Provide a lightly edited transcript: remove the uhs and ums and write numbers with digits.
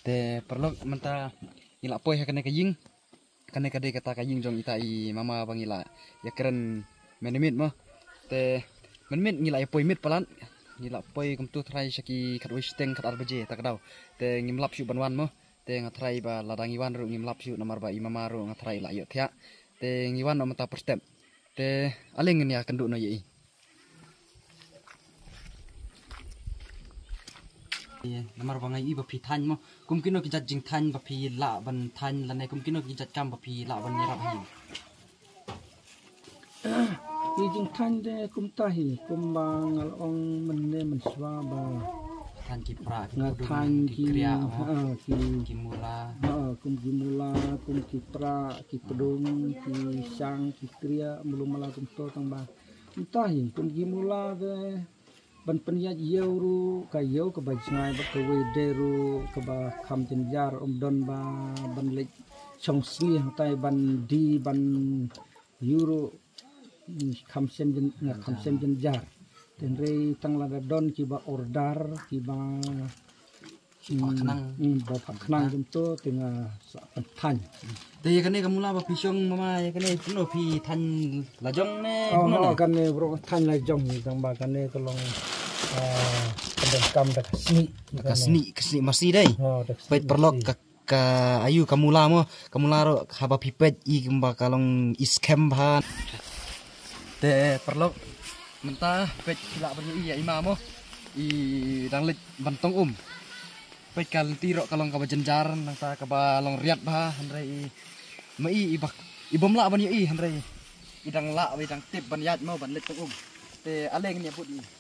te perlu menta ila poi kene kaying kene kade kata kaying jong itai mama bangila ya keren menimit mo te menimit ngila poi mit palan ngila poi kum tu trai shaki kat wisteng kat arbaje tak daw te ngimlap syu banwan mo te ngatrai ba ladang iwan ru ngimlap syu namar ba imama ru ngatrai la yo thya te ngiwan no mata per step te aleng nya kendu no yi namar bangai i bapi than mo kum kino ki jat jing than bapi la ban than la ne kum kino ki jat kam bapi la ban nyarap hi i jing than de kum tahi kum bang al ong men ne men swa ba than ki pra nga than ki kriya ki mula kum ki mula kum ki pra ki pedung ki sang ki kriya belum mala kum to tang ba kum tahi kum ki mula de ban penya yeu ru ka yeu ka ba sngai ba ka we de ru ka ba kham chen jar don ba ban lek chong sli tai ban di ban euro kham sem jen jar ten re tang la don ki ba order ki ba ba khnang jum to tenga sa than te kane kamula ba pisong mama ya kane puno pi than la jong ne kan ne bro than la jong tang ba kan ne tolong kam dak kasni masih dai pait perlok ka ayu kamula mo kamula ro haba pipet i kimba kalong iskem ba te perlok mentah pet sila bernyi iya imamo i danglit bantong pet kal tiro kalong ka bajenjar nang ta ka balong riat ba handrai mai ibak ibom la ban i handrai idang la idang tip ban yat mo ban lit tong te aleng ni put i